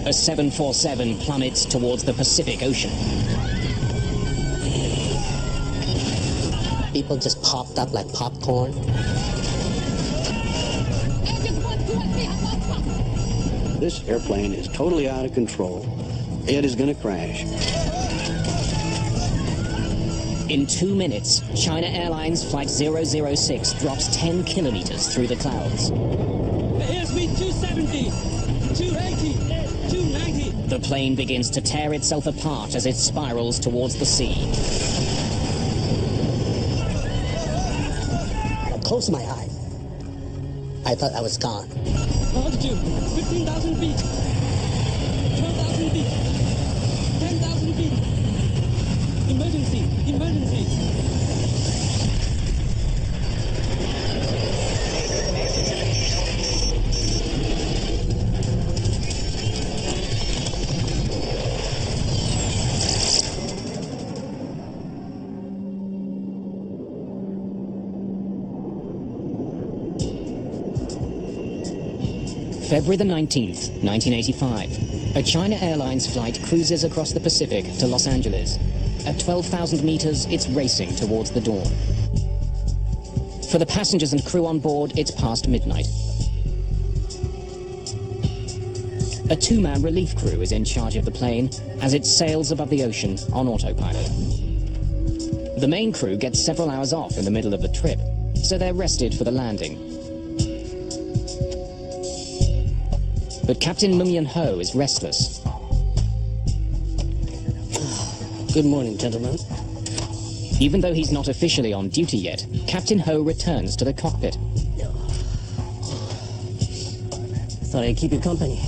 A 747 plummets towards the Pacific Ocean. People just popped up like popcorn. This airplane is totally out of control. It is going to crash. In 2 minutes, China Airlines Flight 006 drops 10 kilometers through the clouds. Airspeed 270, 280, 290. The plane begins to tear itself apart as it spirals towards the sea. I closed my eye. I thought I was gone. Altitude 15,000 feet, 12,000 feet, 10,000 feet. Emergency, emergency. February the 19th, 1985. A China Airlines flight cruises across the Pacific to Los Angeles. At 12,000 meters, it's racing towards the dawn. For the passengers and crew on board, it's past midnight. A two-man relief crew is in charge of the plane as it sails above the ocean on autopilot. The main crew gets several hours off in the middle of the trip, so they're rested for the landing. But Captain Mumyan Ho is restless. Good morning, gentlemen. Even though he's not officially on duty yet, Captain Ho returns to the cockpit. Thought I'd keep you company.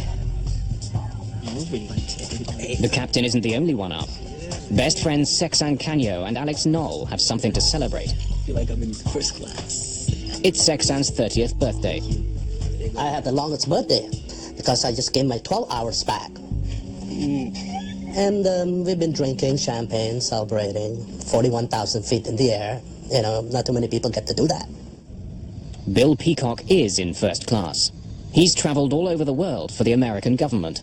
The captain isn't the only one up. Best friends Sexan Canyo and Alex Knoll have something to celebrate. I feel like I'm in first class. It's Sexan's 30th birthday. I had the longest birthday because I just gained my 12 hours back. And we've been drinking champagne, celebrating 41,000 feet in the air. You know, not too many people get to do that. Bill Peacock is in first class. He's traveled all over the world for the American government.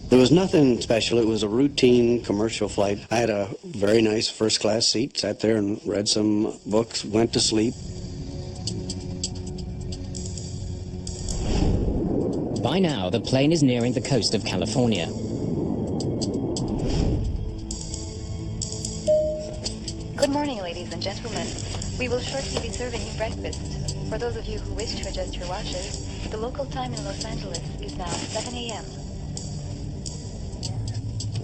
There was nothing special. It was a routine commercial flight. I had a very nice first-class seat, sat there and read some books, went to sleep. By now, the plane is nearing the coast of California. Good morning, ladies and gentlemen. We will shortly be serving you breakfast. For those of you who wish to adjust your watches, the local time in Los Angeles is now 7 a.m.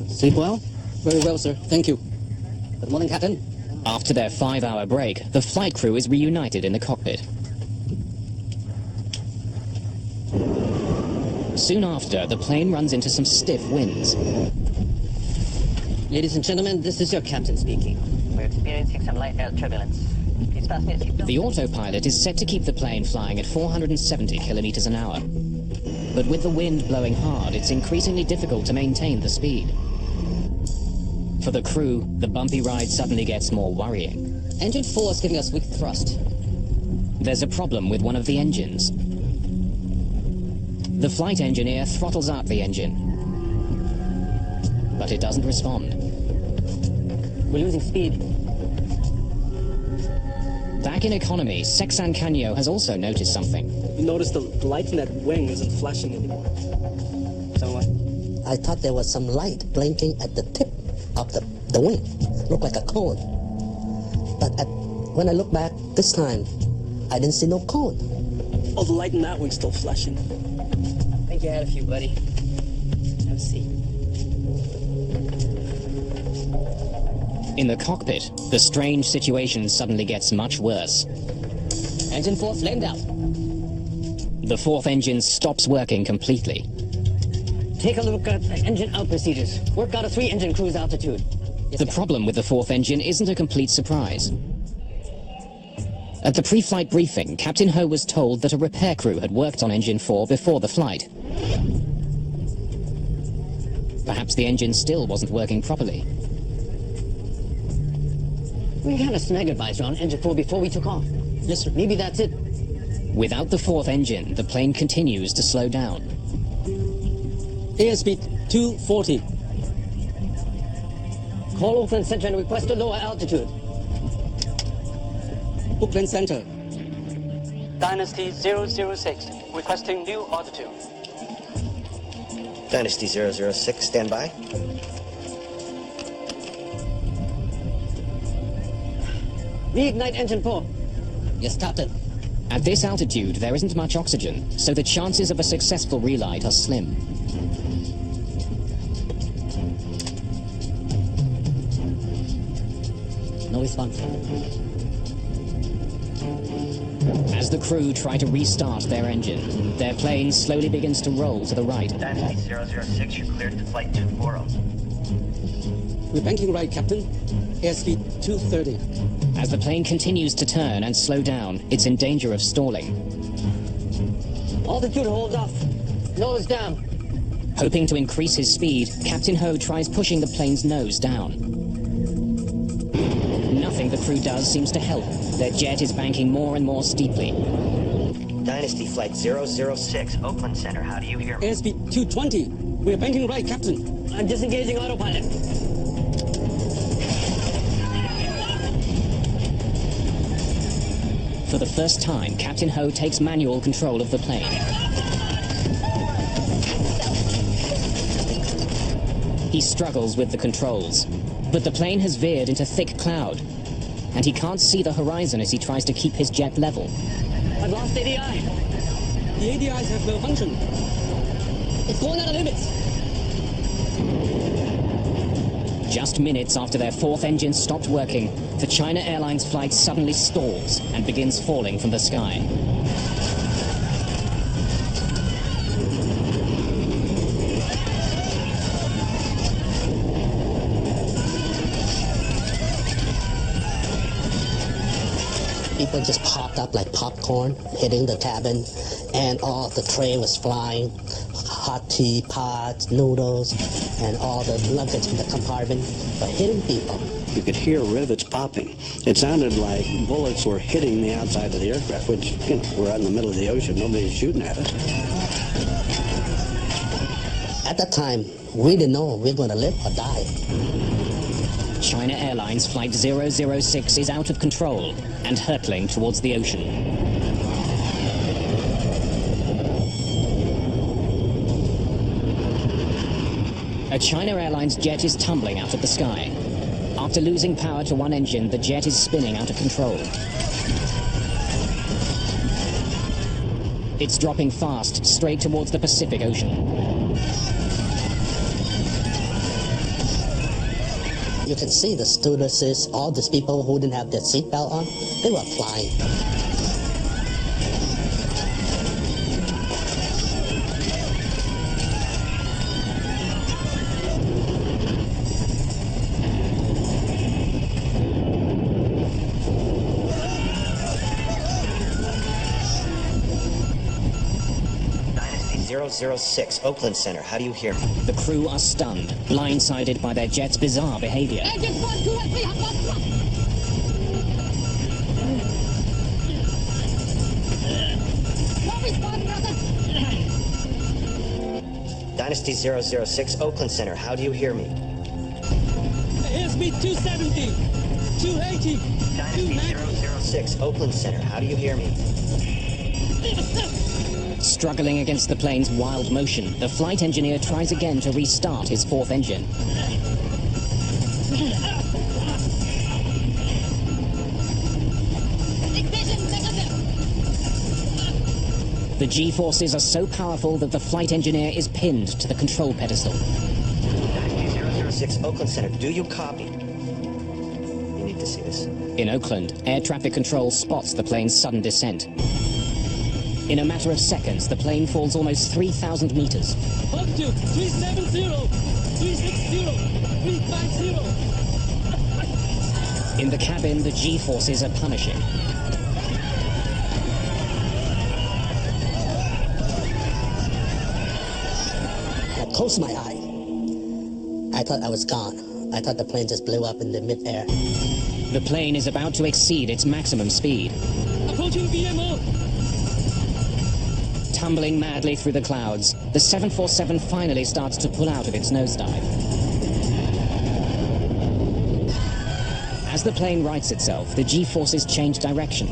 Sleep well? Very well, sir. Thank you. Good morning, Captain. After their 5-hour break, the flight crew is reunited in the cockpit. Soon after, the plane runs into some stiff winds. Ladies and gentlemen, this is your captain speaking. We're experiencing some light air turbulence. Please fasten your seatbelt. The autopilot is set to keep the plane flying at 470 kilometers an hour. But with the wind blowing hard, it's increasingly difficult to maintain the speed. For the crew, the bumpy ride suddenly gets more worrying. Engine 4 is giving us weak thrust. There's a problem with one of the engines. The flight engineer throttles up the engine, but it doesn't respond. We're losing speed. Back in economy, Sexan Canyo has also noticed something. You notice the light in that wing isn't flashing anymore. So what? I thought there was some light blinking at the tip of the wing. Looked like a cone. But when I look back this time, I didn't see no cone. Oh, the light in that wing's still flashing. I think you had a few, buddy. Have a seat. In the cockpit, the strange situation suddenly gets much worse. Engine 4 flamed out. The fourth engine stops working completely. Take a look at engine out procedures. Work out a 3-engine cruise altitude. Yes, The problem with the fourth engine isn't a complete surprise. At the pre-flight briefing, Captain Ho was told that a repair crew had worked on engine 4 before the flight. Perhaps the engine still wasn't working properly. We had a snag advisor on engine 4 before we took off. Listen, maybe that's it. Without the fourth engine, the plane continues to slow down. Airspeed 240. Call Oakland Center and request a lower altitude. Oakland Center. Dynasty 006, requesting new altitude. Dynasty 006, stand by. Reignite engine 4. Yes, Captain. At this altitude, there isn't much oxygen, so the chances of a successful relight are slim. No response. As the crew try to restart their engine, their plane slowly begins to roll to the right. Dynasty 006, you're cleared to flight 240. We're banking right, Captain. Airspeed 230. As the plane continues to turn and slow down, it's in danger of stalling. Altitude hold off. Nose down. Hoping to increase his speed, Captain Ho tries pushing the plane's nose down. Nothing the crew does seems to help. Their jet is banking more and more steeply. Dynasty flight 006, Oakland Center, how do you hear me? Airspeed 220. We're banking right, Captain. I'm disengaging autopilot. For the first time, Captain Ho takes manual control of the plane. He struggles with the controls, but the plane has veered into thick cloud, and he can't see the horizon as he tries to keep his jet level. I've lost ADI. The ADIs have malfunctioned. It's going out of limits. Just minutes after their fourth engine stopped working, the China Airlines flight suddenly stalls and begins falling from the sky. People just popped up like popcorn, hitting the cabin, and all the tray was flying. Hot tea, pots, noodles, and all the luggage in the compartment were hitting people. You could hear rivets popping. It sounded like bullets were hitting the outside of the aircraft, which, we're out in the middle of the ocean. Nobody's shooting at us. At that time, we didn't know if we were going to live or die. China Airlines Flight 006 is out of control and hurtling towards the ocean. A China Airlines jet is tumbling out of the sky. After losing power to one engine, the jet is spinning out of control. It's dropping fast, straight towards the Pacific Ocean. You can see the stewardesses, all these people who didn't have their seatbelt on, they were flying. Dynasty 006, Oakland Center, how do you hear me? The crew are stunned, blindsided by their jet's bizarre behavior. Engines 1, 2, and 3 have lost thrust. No response, brother. Dynasty 006, Oakland Center, how do you hear me? Airspeed 270, 280, Dynasty 006, Oakland Center, how do you hear me? Struggling against the plane's wild motion, the flight engineer tries again to restart his fourth engine. The G-forces are so powerful that the flight engineer is pinned to the control pedestal. Dynasty 006, Oakland Center, do you copy? You need to see this. In Oakland, air traffic control spots the plane's sudden descent. In a matter of seconds, the plane falls almost 3,000 meters. Altitude 370, 360, 350. In the cabin, the G-forces are punishing. I closed my eye. I thought I was gone. I thought the plane just blew up in the mid-air. The plane is about to exceed its maximum speed. Approaching VMO. tumbling madly through the clouds, the 747 finally starts to pull out of its nosedive. As the plane rights itself, the G-forces change direction.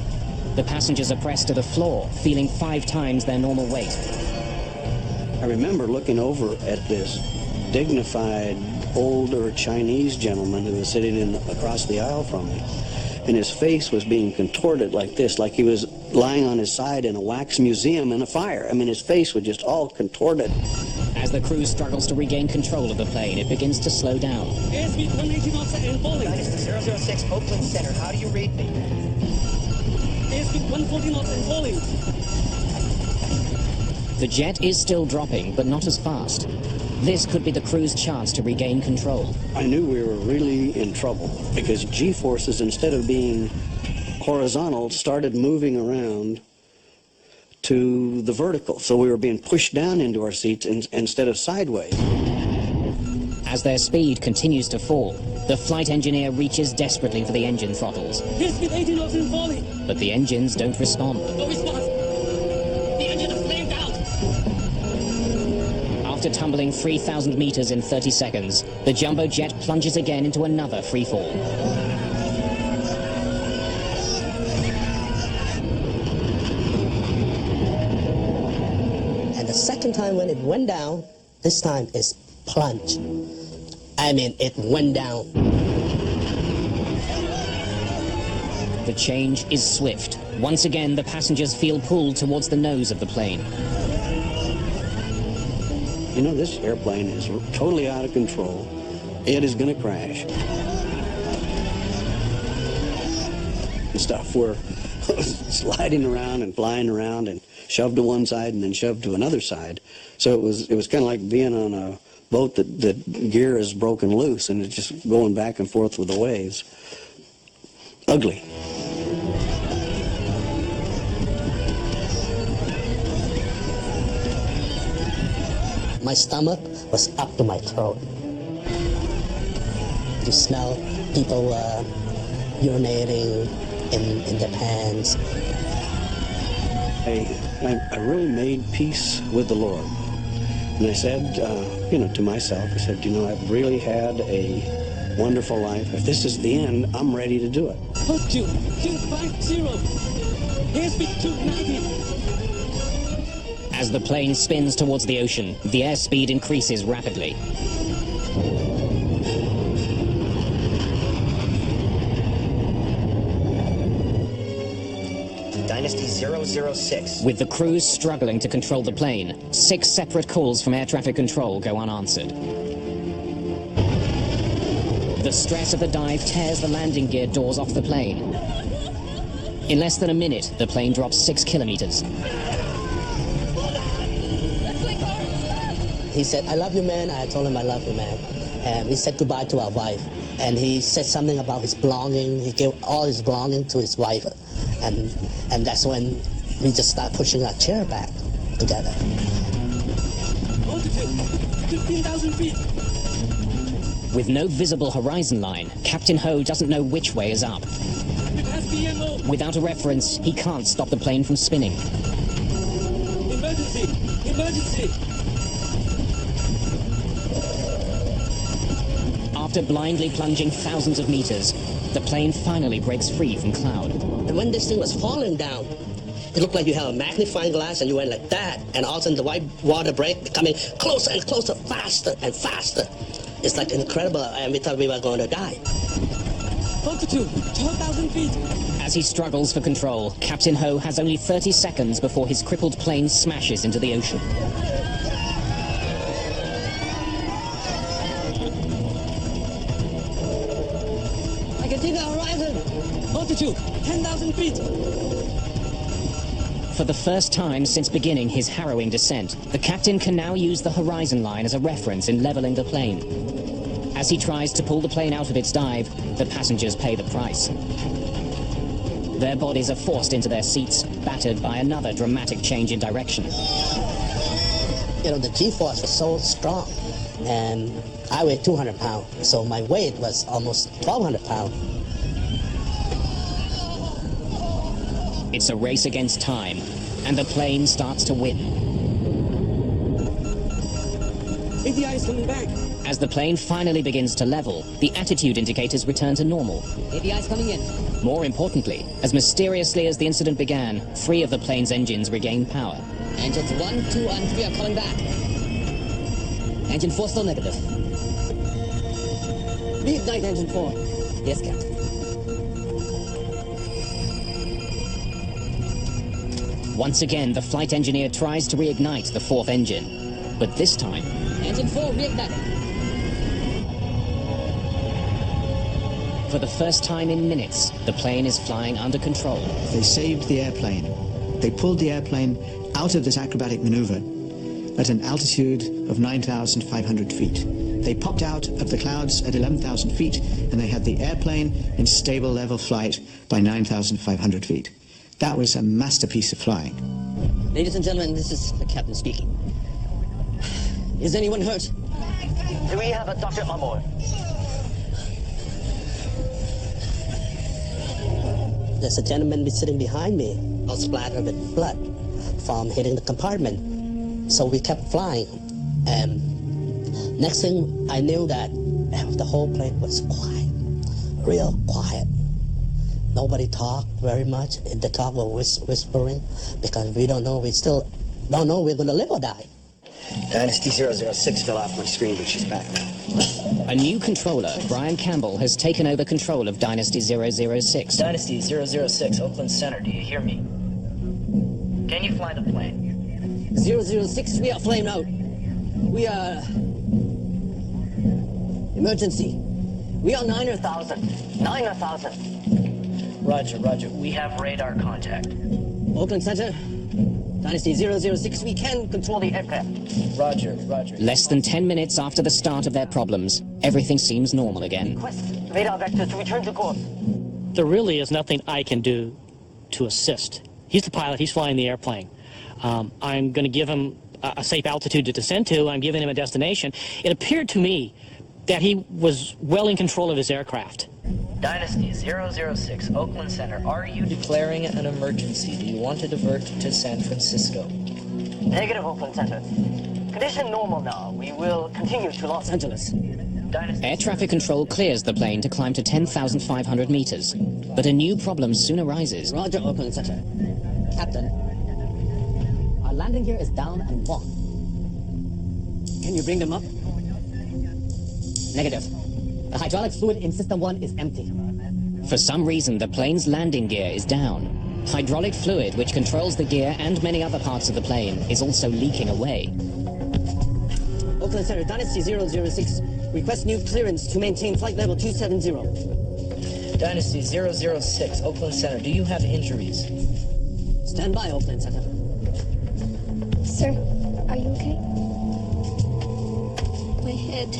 The passengers are pressed to the floor, feeling 5 times their normal weight. I remember looking over at this dignified, older Chinese gentleman who was sitting across the aisle from me. And his face was being contorted like this, like he was lying on his side in a wax museum in a fire. I mean, his face was just all contorted. As the crew struggles to regain control of the plane, it begins to slow down. Airspeed 180 knots and falling. Dynasty 006, Oakland Center. How do you read me? Airspeed 140 knots and falling. The jet is still dropping, but not as fast. This could be the crew's chance to regain control. I knew we were really in trouble because G-forces, instead of being horizontal, started moving around to the vertical. So we were being pushed down into our seats instead of sideways. As their speed continues to fall, the flight engineer reaches desperately for the engine throttles. Airspeed 80 knots and falling. But the engines don't respond. No response. The engine is flamed out. After tumbling 3,000 meters in 30 seconds, the jumbo jet plunges again into another free fall. And the second time when it went down, this time it's plunged. I mean, it went down. The change is swift. Once again, the passengers feel pulled towards the nose of the plane. You know, this airplane is totally out of control. It is going to crash. And stuff, we're sliding around and flying around and shoved to one side and then shoved to another side. So it was kind of like being on a boat that gear is broken loose and it's just going back and forth with the waves. Ugly. My stomach was up to my throat. You smell people urinating in their pants. I really made peace with the Lord. And I said, to myself, I said, I've really had a wonderful life. If this is the end, I'm ready to do it. Altitude 250. Airspeed 290. As the plane spins towards the ocean, the airspeed increases rapidly. Dynasty 006. With the crew struggling to control the plane, 6 separate calls from air traffic control go unanswered. The stress of the dive tears the landing gear doors off the plane. In less than a minute, the plane drops 6 kilometers. He said, "I love you, man." I told him, "I love you, man." And we said goodbye to our wife. And he said something about his belonging. He gave all his belonging to his wife. And that's when we just start pushing our chair back together. Altitude 15,000 feet. With no visible horizon line, Captain Ho doesn't know which way is up. With SBMO. Without a reference, he can't stop the plane from spinning. Emergency. Emergency. After blindly plunging thousands of meters, the plane finally breaks free from cloud. And when this thing was falling down, it looked like you have a magnifying glass and you went like that, and all of a sudden the white water break coming closer and closer, faster and faster. It's like incredible, and we thought we were going to die. Altitude 12,000 feet. As he struggles for control, Captain Ho has only 30 seconds before his crippled plane smashes into the ocean. I can see the horizon. Altitude 10,000 feet. For the first time since beginning his harrowing descent, the captain can now use the horizon line as a reference in leveling the plane. As he tries to pull the plane out of its dive, the passengers pay the price. Their bodies are forced into their seats, battered by another dramatic change in direction. The G-force was so strong, and I weighed 200 pounds, so my weight was almost 1,200 pounds. It's a race against time, and the plane starts to win. ADI is coming back. As the plane finally begins to level, the attitude indicators return to normal. API is coming in. More importantly, as mysteriously as the incident began, 3 of the plane's engines regain power. Engines 1, 2, and 3 are coming back. Engine 4 still negative. Reignite engine 4. Yes, Captain. Once again, the flight engineer tries to reignite the 4th engine, but this time... Engine 4 reignited. For the first time in minutes, the plane is flying under control. They saved the airplane. They pulled the airplane out of this acrobatic maneuver at an altitude of 9,500 feet. They popped out of the clouds at 11,000 feet, and they had the airplane in stable level flight by 9,500 feet. That was a masterpiece of flying. Ladies and gentlemen, this is the captain speaking. Is anyone hurt? Do we have a doctor on board? There's a gentleman sitting behind me, all splattered with blood from hitting the compartment. So we kept flying. And next thing I knew that the whole plane was quiet, real quiet. Nobody talked very much. The talk was whispering because we don't know, we still don't know we're going to live or die. Dynasty 006 fell off my screen, but she's back now. A new controller, Brian Campbell, has taken over control of Dynasty 006. Dynasty 006, Oakland Center, do you hear me? Can you fly the plane? 006, we are flamed out. We are... Emergency. We are 9,000. 9,000. Roger, roger. We have radar contact. Oakland Center, Dynasty 006, we can control the aircraft. Roger, roger. Less than 10 minutes after the start of their problems, everything seems normal again. Request radar vector to return to course. There really is nothing I can do to assist. He's the pilot. He's flying the airplane. I'm going to give him a safe altitude to descend to. I'm giving him a destination. It appeared to me that he was well in control of his aircraft. Dynasty 006, Oakland Center, are you declaring an emergency? Do you want to divert to San Francisco? Negative, Oakland Center. Condition normal now. We will continue to Los Angeles. Dynasty Air traffic control clears the plane to climb to 10,500 meters. But a new problem soon arises. Roger, Oakland Center. Captain, our landing gear is down and wrong. Can you bring them up? Negative. The hydraulic fluid in System 1 is empty. For some reason, the plane's landing gear is down. Hydraulic fluid, which controls the gear and many other parts of the plane, is also leaking away. Oakland Center, Dynasty 006, request new clearance to maintain flight level 270. Dynasty 006, Oakland Center, do you have injuries? Stand by, Oakland Center. Sir, are you okay? My head.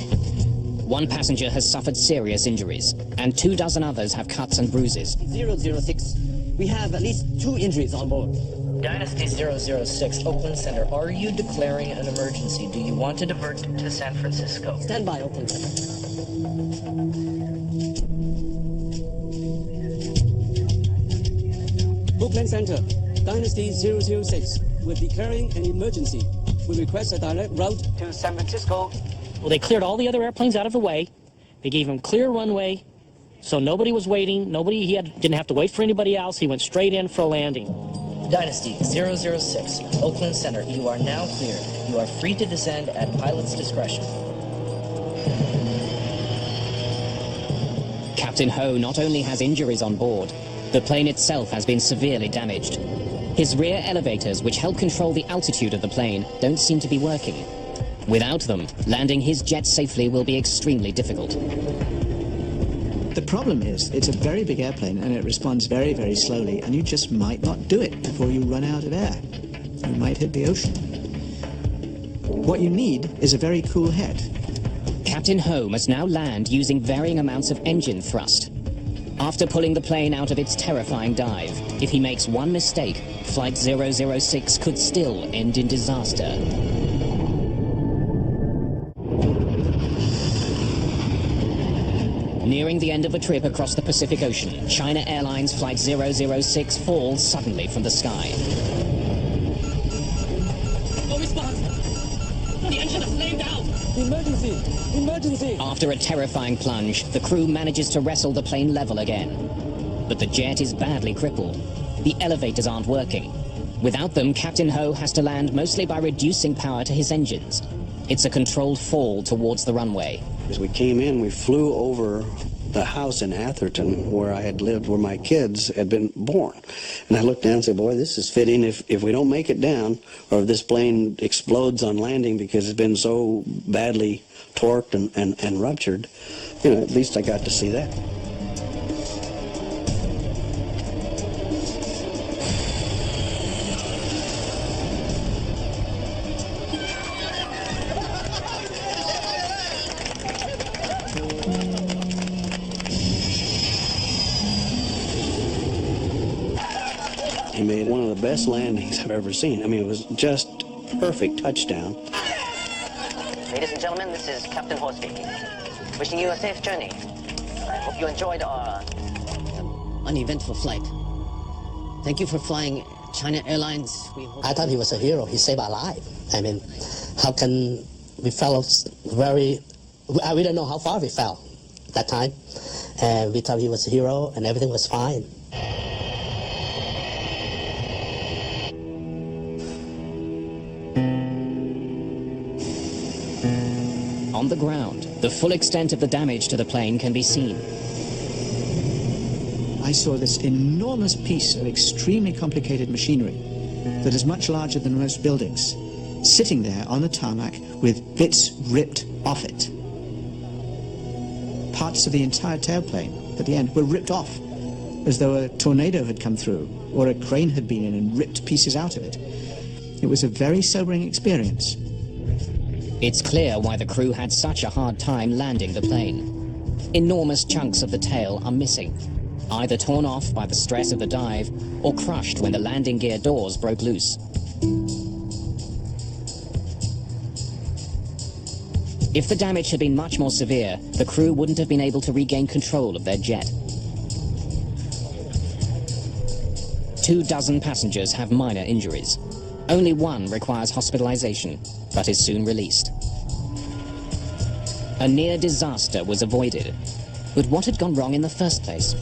One passenger has suffered serious injuries, and 24 others have cuts and bruises. 006, we have at least 2 injuries on board. Dynasty 006, Oakland Center, are you declaring an emergency? Do you want to divert to San Francisco? Stand by, Oakland Center. Oakland Center, Dynasty 006, we're declaring an emergency. We request a direct route to San Francisco. Well, they cleared all the other airplanes out of the way. They gave him clear runway, so nobody was waiting. Didn't have to wait for anybody else. He went straight in for a landing. Dynasty 006, Oakland Center, you are now cleared. You are free to descend at pilot's discretion. Captain Ho not only has injuries on board, the plane itself has been severely damaged. His rear elevators, which help control the altitude of the plane, don't seem to be working. Without them, landing his jet safely will be extremely difficult. The problem is, it's a very big airplane and it responds very, very slowly, and you just might not do it before you run out of air. You might hit the ocean. What you need is a very cool head. Captain Ho must now land using varying amounts of engine thrust. After pulling the plane out of its terrifying dive, if he makes one mistake, Flight 006 could still end in disaster. Nearing the end of a trip across the Pacific Ocean, China Airlines Flight 006 falls suddenly from the sky. engine is flamed out! Emergency! Emergency! After a terrifying plunge, the crew manages to wrestle the plane level again. But the jet is badly crippled. The elevators aren't working. Without them, Captain Ho has to land mostly by reducing power to his engines. It's a controlled fall towards the runway. As we came in, we flew over the house in Atherton where I had lived, where my kids had been born. And I looked down and said, boy, this is fitting. If we don't make it down, or if this plane explodes on landing because it's been so badly torqued and ruptured, you know, at least I got to see that. He made one of the best landings I've ever seen. I mean, it was just perfect touchdown. Ladies and gentlemen, this is Captain Ho speaking. Wishing you a safe journey. I hope you enjoyed our uneventful flight. Thank you for flying China Airlines. I thought he was a hero. He saved our life. I mean, how can we fell we don't know how far we fell that time. And we thought he was a hero and everything was fine. On the ground, the full extent of the damage to the plane can be seen. I saw this enormous piece of extremely complicated machinery that is much larger than most buildings, sitting there on the tarmac with bits ripped off it. Parts of the entire tailplane at the end were ripped off, as though a tornado had come through or a crane had been in and ripped pieces out of it. It was a very sobering experience. It's clear why the crew had such a hard time landing the plane. Enormous chunks of the tail are missing, either torn off by the stress of the dive or crushed when the landing gear doors broke loose. If the damage had been much more severe, the crew wouldn't have been able to regain control of their jet. 24 passengers have minor injuries. Only one requires hospitalization, but is soon released. A near disaster was avoided. But what had gone wrong in the first place?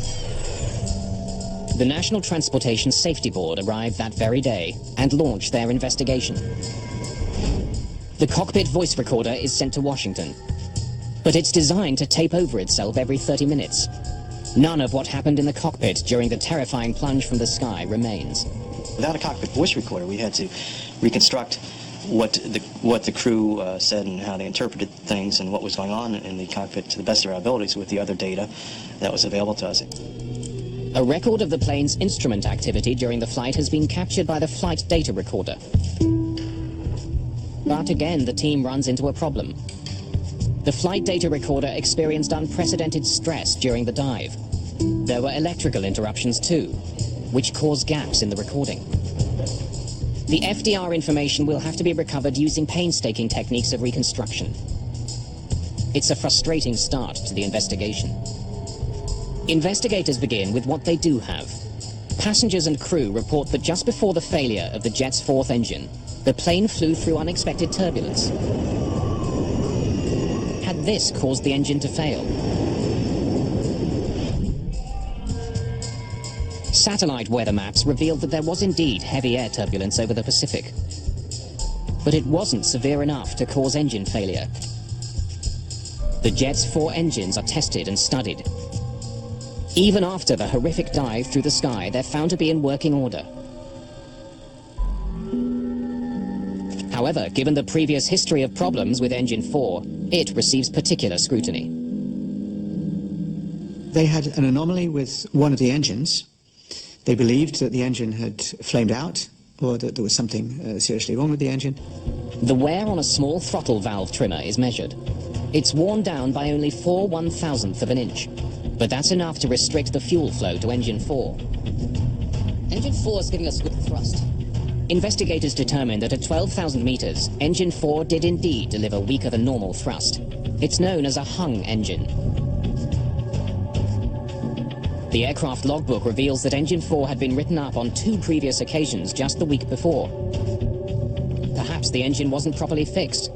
The National Transportation Safety Board arrived that very day and launched their investigation. The cockpit voice recorder is sent to Washington, but it's designed to tape over itself every 30 minutes. None of what happened in the cockpit during the terrifying plunge from the sky remains. Without a cockpit voice recorder, we had to reconstruct what the crew said and how they interpreted things and what was going on in the cockpit to the best of our abilities with the other data that was available to us. A record of the plane's instrument activity during the flight has been captured by the flight data recorder. But again, the team runs into a problem. The flight data recorder experienced unprecedented stress during the dive. There were electrical interruptions too, which caused gaps in the recording. The FDR information will have to be recovered using painstaking techniques of reconstruction. It's a frustrating start to the investigation. Investigators begin with what they do have. Passengers and crew report that just before the failure of the jet's fourth engine, the plane flew through unexpected turbulence. Had this caused the engine to fail? Satellite weather maps revealed that there was indeed heavy air turbulence over the Pacific. But it wasn't severe enough to cause engine failure. The jet's 4 engines are tested and studied. Even after the horrific dive through the sky, they're found to be in working order. However, given the previous history of problems with Engine 4, it receives particular scrutiny. They had an anomaly with one of the engines. They believed that the engine had flamed out, or that there was something seriously wrong with the engine. The wear on a small throttle valve trimmer is measured. It's worn down by only 4/1000th of an inch, but that's enough to restrict the fuel flow to Engine 4. Engine 4 is giving us good thrust. Investigators determined that at 12,000 meters, Engine 4 did indeed deliver weaker than normal thrust. It's known as a hung engine. The aircraft logbook reveals that Engine 4 had been written up on 2 previous occasions just the week before. Perhaps the engine wasn't properly fixed.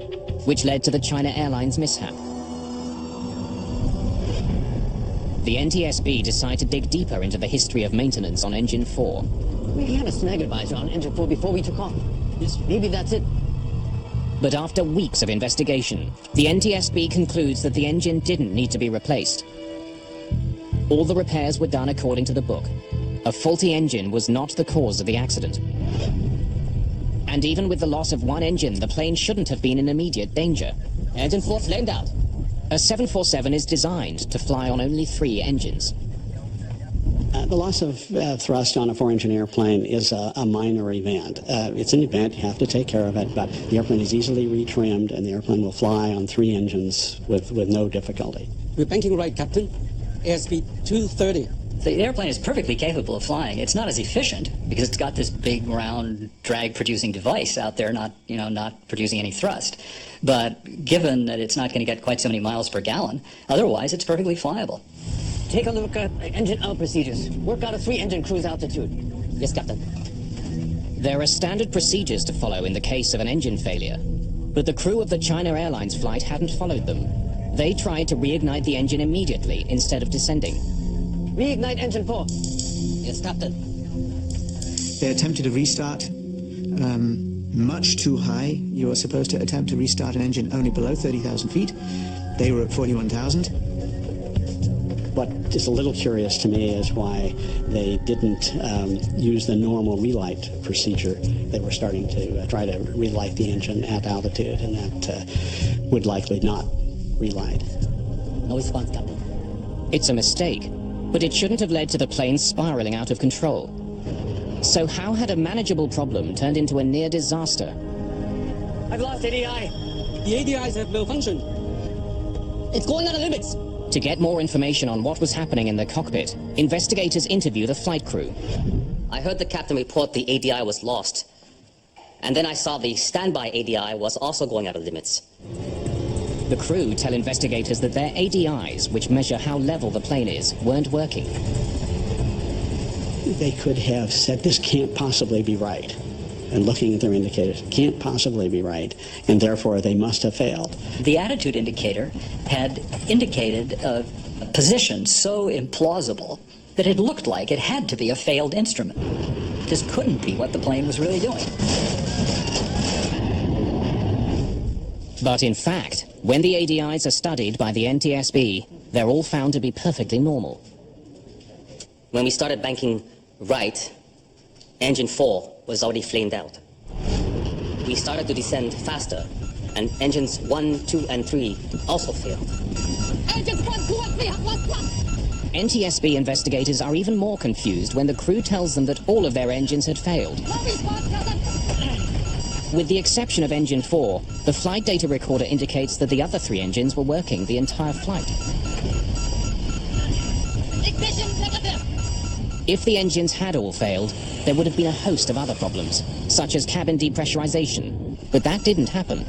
which led to the China Airlines mishap. The NTSB decided to dig deeper into the history of maintenance on Engine 4. We had a snag advisor on Engine 4 before we took off. Maybe that's it. But after weeks of investigation, the NTSB concludes that the engine didn't need to be replaced. All the repairs were done according to the book. A faulty engine was not the cause of the accident. And even with the loss of one engine, the plane shouldn't have been in immediate danger. Engine 4 flamed out. A 747 is designed to fly on only 3 engines. The loss of thrust on a 4-engine airplane is a minor event. It's an event, you have to take care of it, but the airplane is easily retrimmed and the airplane will fly on 3 engines with no difficulty. We're banking right, Captain. Airspeed 230. The airplane is perfectly capable of flying. It's not as efficient because it's got this big, round, drag-producing device out there, not producing any thrust. But given that it's not going to get quite so many miles per gallon, otherwise it's perfectly flyable. Take a look at engine out procedures. Work out a 3-engine cruise altitude. Yes, Captain. There are standard procedures to follow in the case of an engine failure, but the crew of the China Airlines flight hadn't followed them. They tried to reignite the engine immediately instead of descending. Reignite engine 4. Yes, Captain. They attempted a restart much too high. You are supposed to attempt to restart an engine only below 30,000 feet. They were at 41,000. What is a little curious to me is why they didn't use the normal relight procedure. They were starting to try to relight the engine at altitude, and that would likely not relight. No response, Captain. It's a mistake, but it shouldn't have led to the plane spiraling out of control. So how had a manageable problem turned into a near disaster? I've lost ADI. The ADIs have malfunctioned. It's going out of limits. To get more information on what was happening in the cockpit, investigators interview the flight crew. I heard the captain report the ADI was lost. And then I saw the standby ADI was also going out of limits. The crew tell investigators that their ADIs, which measure how level the plane is, weren't working. They could have said, this can't possibly be right. And looking at their indicators, can't possibly be right, and therefore they must have failed. The attitude indicator had indicated a position so implausible that it looked like it had to be a failed instrument. This couldn't be what the plane was really doing. But in fact, when the ADIs are studied by the NTSB, they're all found to be perfectly normal. When we started banking right, engine 4 was already flamed out. We started to descend faster, and engines 1, 2, and 3 also failed. Engines 1, 2, and 3 have one plug. NTSB investigators are even more confused when the crew tells them that all of their engines had failed. No response, Captain. With the exception of engine 4, the flight data recorder indicates that the other 3 engines were working the entire flight. Ignition negative. If the engines had all failed, there would have been a host of other problems, such as cabin depressurization, but that didn't happen.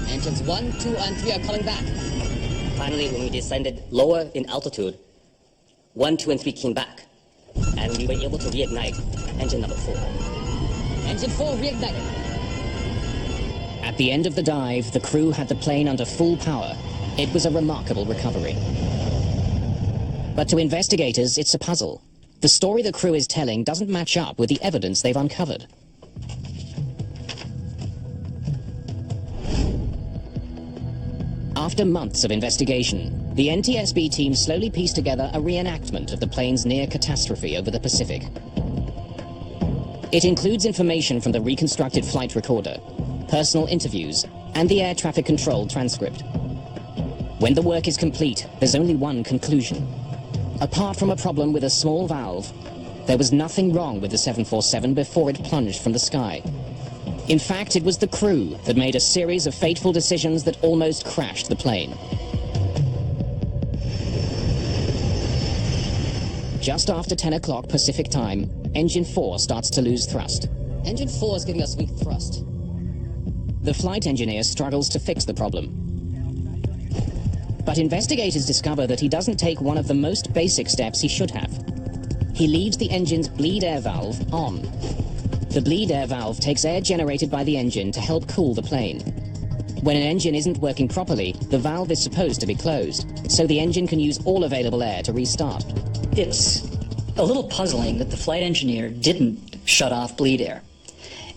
Engines 1, 2, and 3 are coming back. Finally, when we descended lower in altitude, 1, 2, and 3 came back, and we were able to reignite engine number 4. Engine 4 reignited. At the end of the dive, the crew had the plane under full power. It was a remarkable recovery. But to investigators, it's a puzzle. The story the crew is telling doesn't match up with the evidence they've uncovered. After months of investigation, the NTSB team slowly pieced together a reenactment of the plane's near catastrophe over the Pacific. It includes information from the reconstructed flight recorder, personal interviews, and the air traffic control transcript. When the work is complete, there's only one conclusion. Apart from a problem with a small valve, there was nothing wrong with the 747 before it plunged from the sky. In fact, it was the crew that made a series of fateful decisions that almost crashed the plane. Just after 10 o'clock Pacific time, engine 4 starts to lose thrust. Engine 4 is giving us weak thrust. The flight engineer struggles to fix the problem. But investigators discover that he doesn't take one of the most basic steps he should have. He leaves the engine's bleed air valve on. The bleed air valve takes air generated by the engine to help cool the plane. When an engine isn't working properly, the valve is supposed to be closed, so the engine can use all available air to restart. It's a little puzzling that the flight engineer didn't shut off bleed air.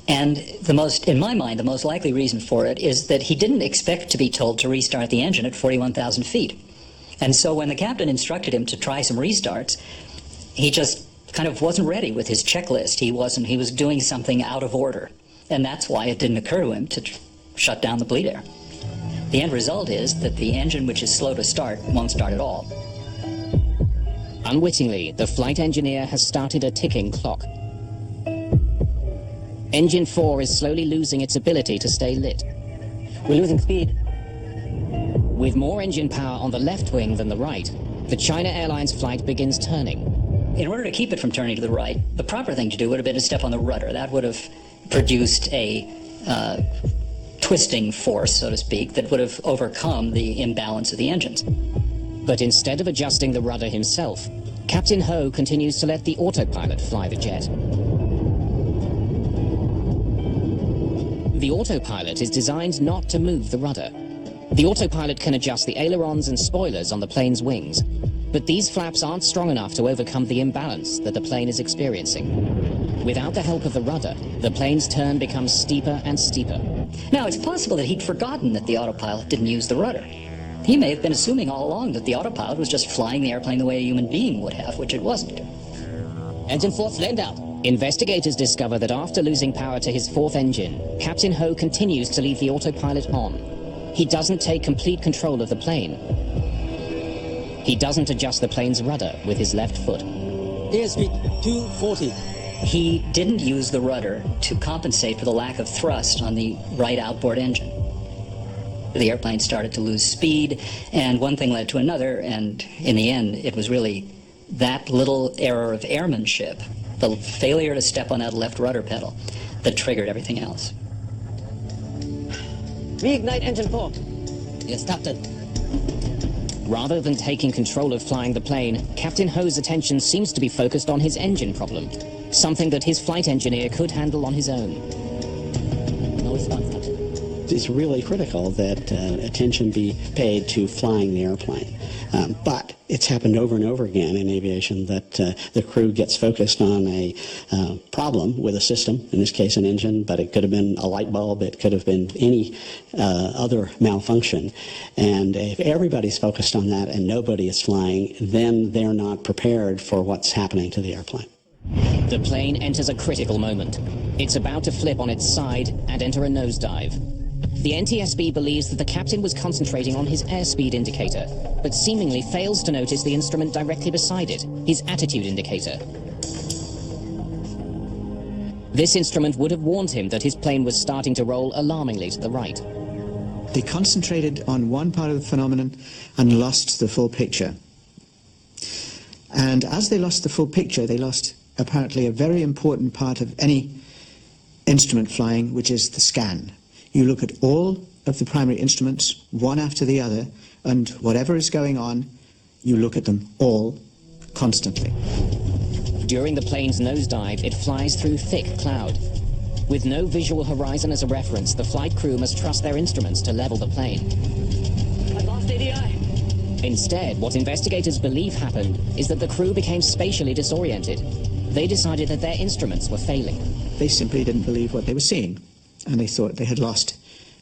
And in my mind, the most likely reason for it is that he didn't expect to be told to restart the engine at 41,000 feet. And so when the captain instructed him to try some restarts, he just kind of wasn't ready with his checklist. He was doing something out of order. And that's why it didn't occur to him to shut down the bleed air. The end result is that the engine, which is slow to start, won't start at all. Unwittingly, the flight engineer has started a ticking clock. Engine 4 is slowly losing its ability to stay lit. We're losing speed. With more engine power on the left wing than the right, the China Airlines flight begins turning. In order to keep it from turning to the right, the proper thing to do would have been to step on the rudder. That would have produced a twisting force, so to speak, that would have overcome the imbalance of the engines. But instead of adjusting the rudder himself, Captain Ho continues to let the autopilot fly the jet. The autopilot is designed not to move the rudder. The autopilot can adjust the ailerons and spoilers on the plane's wings, but these flaps aren't strong enough to overcome the imbalance that the plane is experiencing. Without the help of the rudder, the plane's turn becomes steeper and steeper. Now, it's possible that he'd forgotten that the autopilot didn't use the rudder. He may have been assuming all along that the autopilot was just flying the airplane the way a human being would have, which it wasn't. Engine 4 flamed out. Investigators discover that after losing power to his fourth engine, Captain Ho continues to leave the autopilot on. He doesn't take complete control of the plane. He doesn't adjust the plane's rudder with his left foot. Airspeed 240. He didn't use the rudder to compensate for the lack of thrust on the right outboard engine. The airplane started to lose speed, and one thing led to another, and in the end, it was really that little error of airmanship, the failure to step on that left rudder pedal, that triggered everything else. Reignite engine 4. Yes, Captain. Rather than taking control of flying the plane, Captain Ho's attention seems to be focused on his engine problem, something that his flight engineer could handle on his own. No response, Captain. It's really critical that attention be paid to flying the airplane. But it's happened over and over again in aviation that the crew gets focused on a problem with a system, in this case an engine, but it could have been a light bulb, it could have been any other malfunction. And if everybody's focused on that and nobody is flying, then they're not prepared for what's happening to the airplane. The plane enters a critical moment. It's about to flip on its side and enter a nosedive. The NTSB believes that the captain was concentrating on his airspeed indicator, but seemingly fails to notice the instrument directly beside it, his attitude indicator. This instrument would have warned him that his plane was starting to roll alarmingly to the right. They concentrated on one part of the phenomenon and lost the full picture. And as they lost the full picture, they lost apparently a very important part of any instrument flying, which is the scan. You look at all of the primary instruments, one after the other, and whatever is going on, you look at them all constantly. During the plane's nosedive, it flies through thick cloud. With no visual horizon as a reference, the flight crew must trust their instruments to level the plane. I lost ADI. Instead, what investigators believe happened is that the crew became spatially disoriented. They decided that their instruments were failing. They simply didn't believe what they were seeing, and they thought they had lost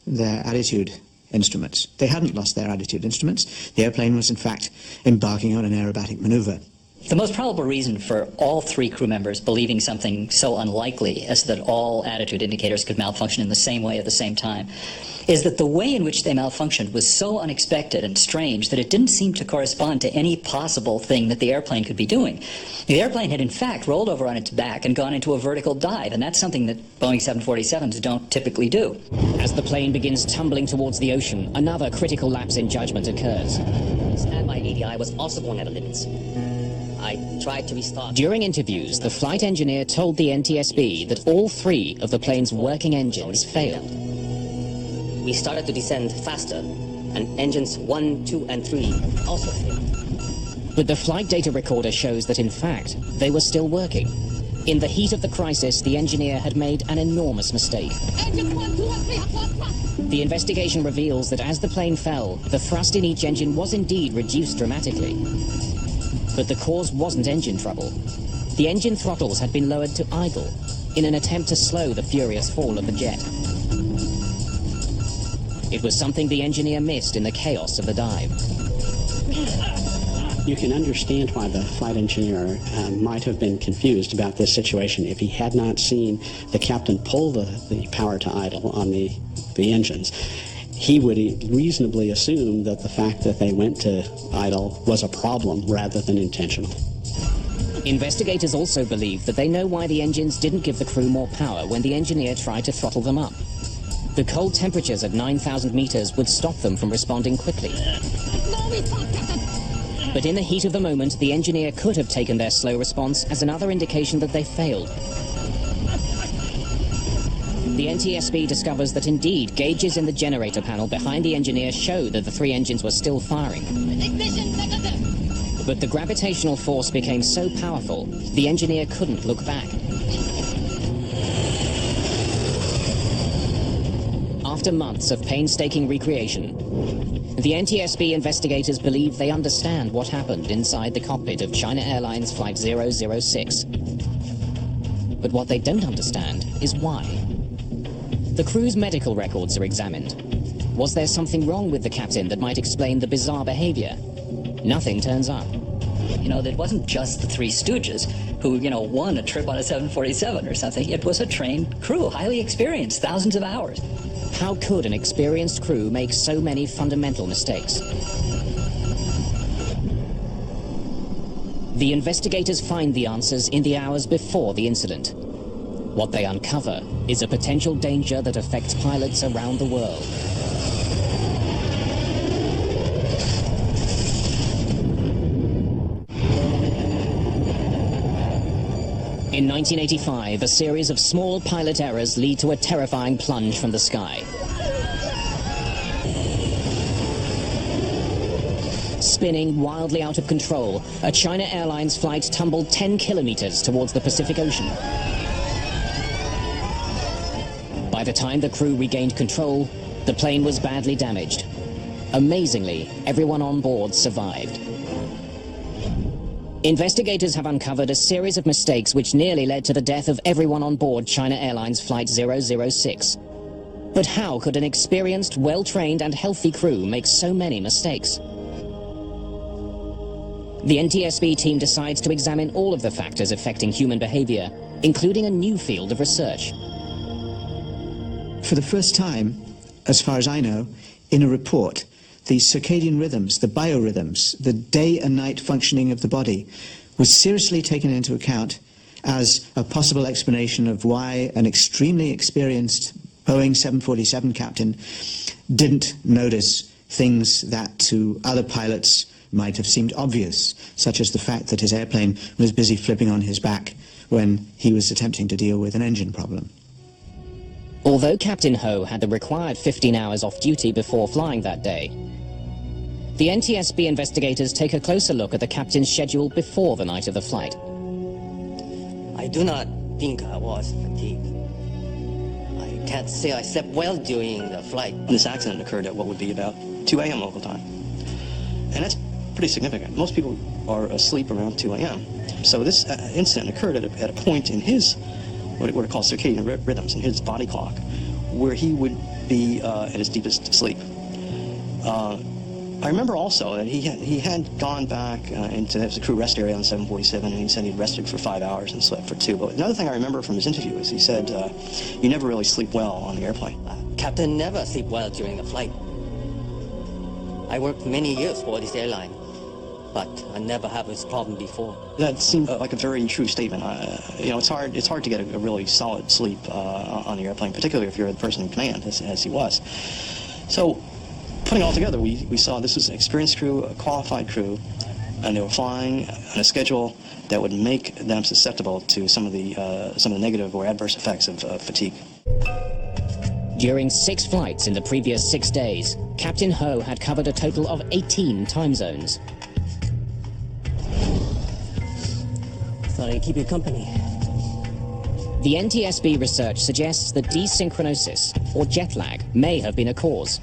their attitude instruments. They hadn't lost their attitude instruments. The airplane was, in fact, embarking on an aerobatic maneuver. The most probable reason for all three crew members believing something so unlikely as that all attitude indicators could malfunction in the same way at the same time is that the way in which they malfunctioned was so unexpected and strange that it didn't seem to correspond to any possible thing that the airplane could be doing. The airplane had in fact rolled over on its back and gone into a vertical dive, and that's something that Boeing 747s don't typically do. As the plane begins tumbling towards the ocean, another critical lapse in judgment occurs. Standby ADI was also going out of limits. I tried to restart. During interviews, the flight engineer told the NTSB that all three of the plane's working engines failed. We started to descend faster, and engines 1, 2, and 3 also failed. But the flight data recorder shows that, in fact, they were still working. In the heat of the crisis, the engineer had made an enormous mistake. Engine 1, 2, and 3 have lost thrust. The investigation reveals that as the plane fell, the thrust in each engine was indeed reduced dramatically. But the cause wasn't engine trouble. The engine throttles had been lowered to idle in an attempt to slow the furious fall of the jet. It was something the engineer missed in the chaos of the dive. You can understand why the flight engineer might have been confused about this situation if he had not seen the captain pull the power to idle on the engines. He would reasonably assume that the fact that they went to idle was a problem rather than intentional. Investigators also believe that they know why the engines didn't give the crew more power when the engineer tried to throttle them up. The cold temperatures at 9,000 meters would stop them from responding quickly. No response, Captain. But in the heat of the moment, the engineer could have taken their slow response as another indication that they failed. The NTSB discovers that indeed gauges in the generator panel behind the engineer show that the three engines were still firing. Ignition negative. But the gravitational force became so powerful, the engineer couldn't look back. After months of painstaking recreation, the NTSB investigators believe they understand what happened inside the cockpit of China Airlines Flight 006. But what they don't understand is why. The crew's medical records are examined. Was there something wrong with the captain that might explain the bizarre behavior? Nothing turns up. You know, it wasn't just the Three Stooges who, won a trip on a 747 or something. It was a trained crew, highly experienced, thousands of hours. How could an experienced crew make so many fundamental mistakes? The investigators find the answers in the hours before the incident. What they uncover is a potential danger that affects pilots around the world. In 1985, a series of small pilot errors lead to a terrifying plunge from the sky. Spinning wildly out of control, a China Airlines flight tumbled 10 kilometers towards the Pacific Ocean. By the time the crew regained control, the plane was badly damaged. Amazingly, everyone on board survived. Investigators have uncovered a series of mistakes which nearly led to the death of everyone on board China Airlines Flight 006. But how could an experienced, well-trained and healthy crew make so many mistakes? The NTSB team decides to examine all of the factors affecting human behavior, including a new field of research. For the first time, as far as I know, in a report, the circadian rhythms, the biorhythms, the day and night functioning of the body was seriously taken into account as a possible explanation of why an extremely experienced Boeing 747 captain didn't notice things that to other pilots might have seemed obvious, such as the fact that his airplane was busy flipping on his back when he was attempting to deal with an engine problem. Although Captain Ho had the required 15 hours off duty before flying that day, the NTSB investigators take a closer look at the captain's schedule before the night of the flight. I do not think I was fatigued. I can't say I slept well during the flight. This accident occurred at what would be about 2 a.m. local time. And that's pretty significant. Most people are asleep around 2 a.m. So this incident occurred at a point in his, what are called circadian rhythms, in his body clock, where he would be at his deepest sleep. I remember also that he had gone back into the crew rest area on the 747, and he said he'd rested for 5 hours and slept for 2. But another thing I remember from his interview is he said, you never really sleep well on the airplane. Captain never sleep well during the flight. I worked many years for this airline, but I never had this problem before. That seemed like a very true statement. It's hard to get a really solid sleep on the airplane, particularly if you're the person in command, as he was. So, putting it all together, we saw this was an experienced crew, a qualified crew, and they were flying on a schedule that would make them susceptible to some of the negative or adverse effects of fatigue. During 6 flights in the previous 6 days, Captain Ho had covered a total of 18 time zones. Thought I'd keep you company. The NTSB research suggests that desynchronisis, or jet lag, may have been a cause.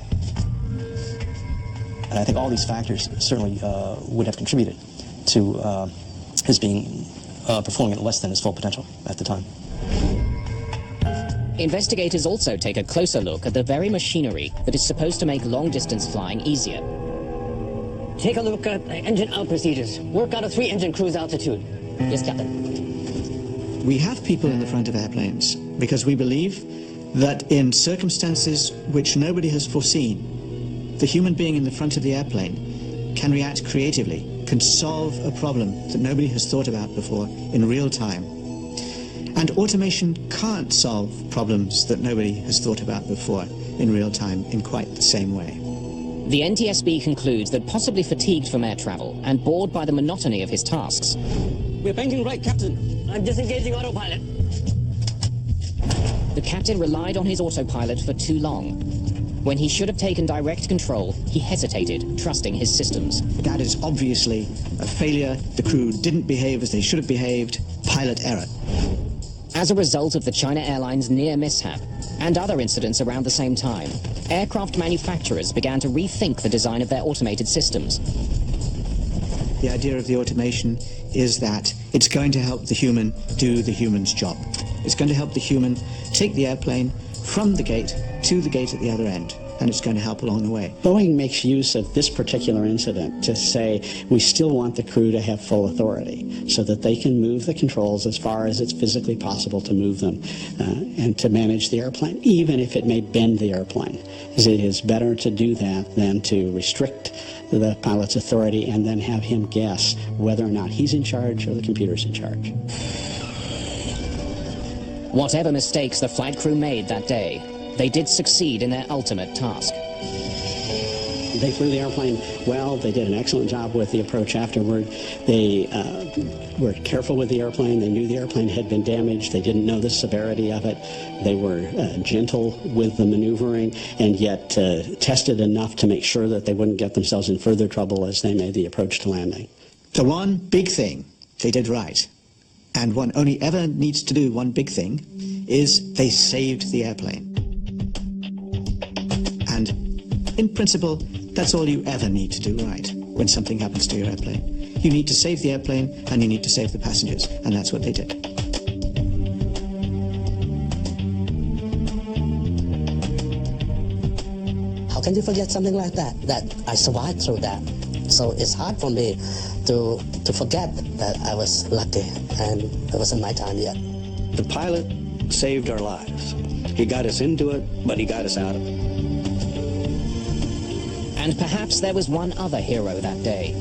And I think all these factors certainly would have contributed to his being performing at less than his full potential at the time. Investigators also take a closer look at the very machinery that is supposed to make long-distance flying easier. Take a look at engine out procedures. Work out a 3-engine cruise altitude. Yes, Captain. We have people in the front of airplanes because we believe that in circumstances which nobody has foreseen, the human being in the front of the airplane can react creatively, can solve a problem that nobody has thought about before in real time. And automation can't solve problems that nobody has thought about before in real time in quite the same way. The NTSB concludes that possibly fatigued from air travel and bored by the monotony of his tasks, We're banking right, Captain. I'm disengaging autopilot. the captain relied on his autopilot for too long. When he should have taken direct control, he hesitated, trusting his systems. That is obviously a failure. The crew didn't behave as they should have behaved. Pilot error. As a result of the China Airlines near mishap and other incidents around the same time, aircraft manufacturers began to rethink the design of their automated systems. The idea of the automation is that it's going to help the human do the human's job. It's going to help the human take the airplane from the gate to the gate at the other end, and it's going to help along the way. Boeing makes use of this particular incident to say we still want the crew to have full authority so that they can move the controls as far as it's physically possible to move them and to manage the airplane, even if it may bend the airplane. It is better to do that than to restrict the pilot's authority and then have him guess whether or not he's in charge or the computer's in charge. Whatever mistakes the flight crew made that day, they did succeed in their ultimate task. They flew the airplane well. They did an excellent job with the approach afterward. They were careful with the airplane. They knew the airplane had been damaged. They didn't know the severity of it. They were gentle with the maneuvering and yet tested enough to make sure that they wouldn't get themselves in further trouble as they made the approach to landing. The one big thing they did right, and one only ever needs to do one big thing, is they saved the airplane. And in principle, that's all you ever need to do right when something happens to your airplane. You need to save the airplane and you need to save the passengers, and that's what they did. How can you forget something like that? That I survived through that. So it's hard for me to forget that I was lucky and it wasn't my time yet. The pilot saved our lives. He got us into it, but he got us out of it. And perhaps there was one other hero that day,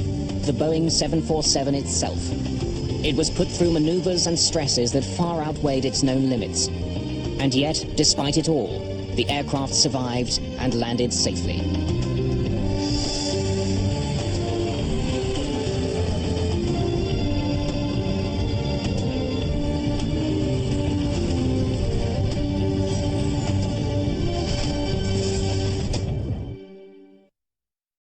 the Boeing 747 itself. It was put through maneuvers and stresses that far outweighed its known limits. And yet, despite it all, the aircraft survived and landed safely.